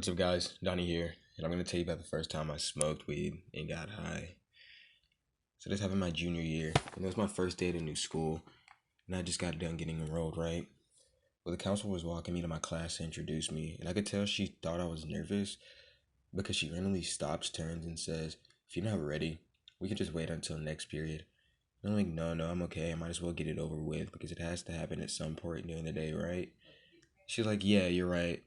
What's up, guys? Donny here, and I'm going to tell you about the first time I smoked weed and got high. So this happened my junior year, and it was my first day at a new school, and I just got done getting enrolled, right? Well, the counselor was walking me to my class to introduce me, and I could tell she thought I was nervous because she randomly stops, turns, and says, "If you're not ready, we can just wait until next period." And I'm like, no, I'm okay. I might as well get it over with because it has to happen at some point during the day, right? She's like, "Yeah, you're right."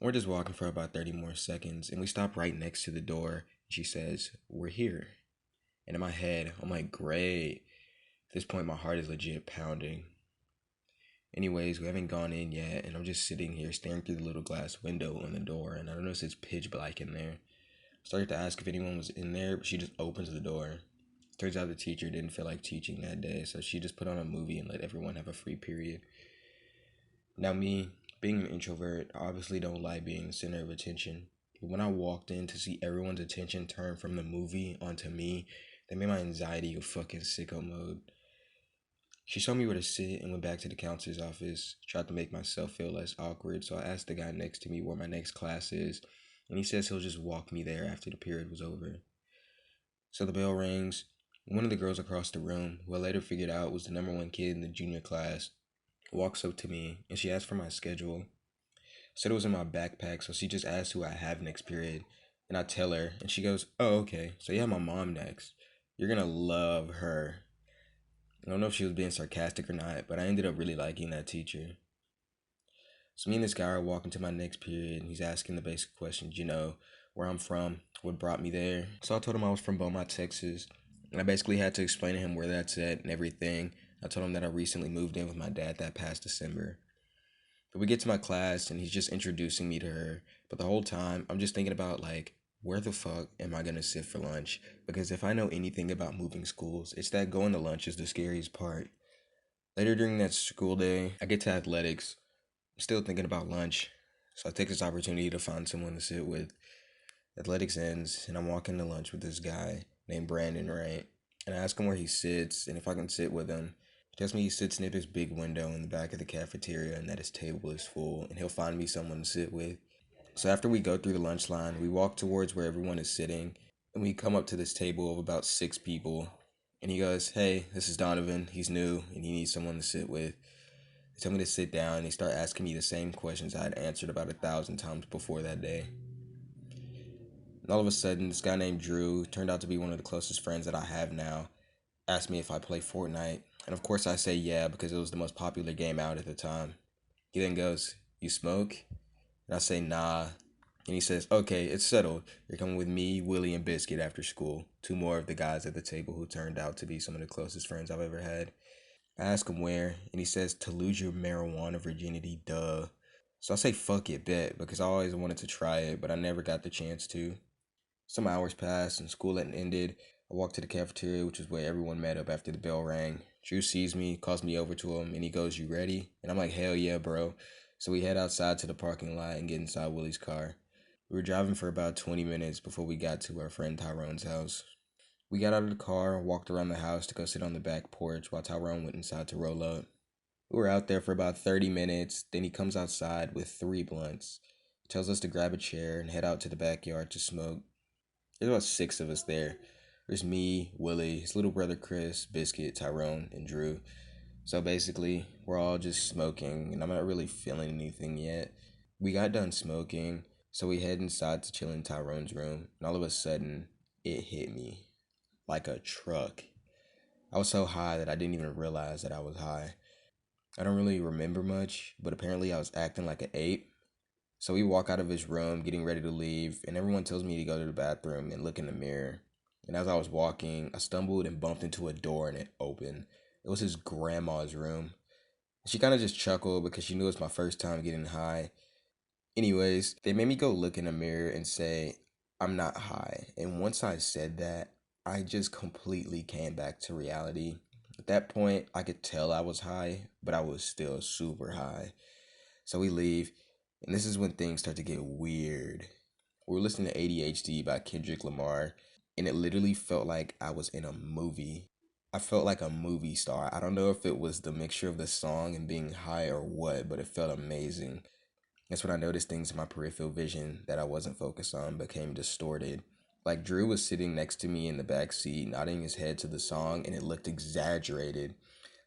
We're just walking for about 30 more seconds, and we stop right next to the door. She says, "We're here." And in my head, I'm like, great. At this point, my heart is legit pounding. Anyways, we haven't gone in yet, and I'm just sitting here staring through the little glass window on the door, and I notice it's pitch black in there. I started to ask if anyone was in there, but she just opens the door. Turns out the teacher didn't feel like teaching that day, so she just put on a movie and let everyone have a free period. Now, me, being an introvert, I obviously don't like being the center of attention. But when I walked in to see everyone's attention turn from the movie onto me, that made my anxiety go fucking sicko mode. She showed me where to sit and went back to the counselor's office. Tried to make myself feel less awkward, so I asked the guy next to me where my next class is, and he says he'll just walk me there after the period was over. So the bell rings. One of the girls across the room, who I later figured out was the number one kid in the junior class, walks up to me and she asked for my schedule. Said it was in my backpack, so she just asked who I have next period. And I tell her, and she goes, "Oh, okay, so you have my mom next. You're gonna love her." I don't know if she was being sarcastic or not, but I ended up really liking that teacher. So me and this guy are walking to my next period, and he's asking the basic questions, where I'm from, what brought me there. So I told him I was from Beaumont, Texas, and I basically had to explain to him where that's at and everything. I told him that I recently moved in with my dad that past December. But we get to my class and he's just introducing me to her. But the whole time, I'm just thinking about like, where the fuck am I gonna sit for lunch? Because if I know anything about moving schools, it's that going to lunch is the scariest part. Later during that school day, I get to athletics. I'm still thinking about lunch. So I take this opportunity to find someone to sit with. Athletics ends and I'm walking to lunch with this guy named Brandon, right? And I ask him where he sits and if I can sit with him. He tells me he sits near this big window in the back of the cafeteria and that his table is full and he'll find me someone to sit with. So after we go through the lunch line, we walk towards where everyone is sitting and we come up to this table of about 6 people. And he goes, "Hey, this is Donovan. He's new and he needs someone to sit with." They tell me to sit down and they start asking me the same questions I had answered about 1,000 times before that day. And all of a sudden, this guy named Drew turned out to be one of the closest friends that I have now. Asked me if I play Fortnite, and of course I say yeah because it was the most popular game out at the time. He then goes, "You smoke?" And I say nah. And he says, "Okay, it's settled. You're coming with me, Willie, and Biscuit after school." Two more of the guys at the table who turned out to be some of the closest friends I've ever had. I ask him where, and he says, "To lose your marijuana virginity, duh." So I say, "Fuck it, bet," because I always wanted to try it, but I never got the chance to. Some hours passed and school hadn't ended. I walked to the cafeteria, which is where everyone met up after the bell rang. Drew sees me, calls me over to him, and he goes, "You ready?" And I'm like, "Hell yeah, bro." So we head outside to the parking lot and get inside Willie's car. We were driving for about 20 minutes before we got to our friend Tyrone's house. We got out of the car, walked around the house to go sit on the back porch while Tyrone went inside to roll up. We were out there for about 30 minutes, then he comes outside with 3 blunts. He tells us to grab a chair and head out to the backyard to smoke. There's about 6 of us there. There's me, Willie, his little brother Chris, Biscuit, Tyrone, and Drew. So basically, we're all just smoking, and I'm not really feeling anything yet. We got done smoking, so we head inside to chill in Tyrone's room, and all of a sudden, it hit me like a truck. I was so high that I didn't even realize that I was high. I don't really remember much, but apparently I was acting like an ape. So we walk out of his room, getting ready to leave, and everyone tells me to go to the bathroom and look in the mirror. And as I was walking, I stumbled and bumped into a door and it opened. It was his grandma's room. She kind of just chuckled because she knew it was my first time getting high. Anyways, they made me go look in the mirror and say, "I'm not high." And once I said that, I just completely came back to reality. At that point, I could tell I was high, but I was still super high. So we leave, and this is when things start to get weird. We were listening to ADHD by Kendrick Lamar, and it literally felt like I was in a movie. I felt like a movie star. I don't know if it was the mixture of the song and being high or what, but it felt amazing. That's when I noticed things in my peripheral vision that I wasn't focused on became distorted. Like Drew was sitting next to me in the back seat, nodding his head to the song, and it looked exaggerated.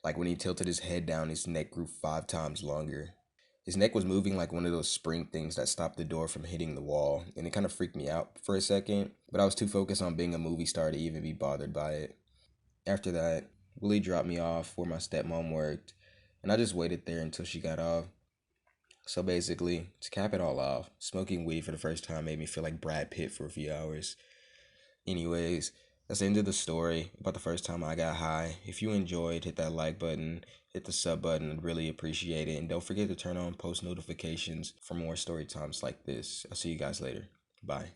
Like when he tilted his head down, his neck grew 5 times longer. His neck was moving like one of those spring things that stopped the door from hitting the wall, and it kind of freaked me out for a second, but I was too focused on being a movie star to even be bothered by it. After that, Willie dropped me off where my stepmom worked, and I just waited there until she got off. So basically, to cap it all off, smoking weed for the first time made me feel like Brad Pitt for a few hours. Anyways, that's the end of the story about the first time I got high. If you enjoyed, hit that like button, hit the sub button, I'd really appreciate it. And don't forget to turn on post notifications for more story times like this. I'll see you guys later. Bye.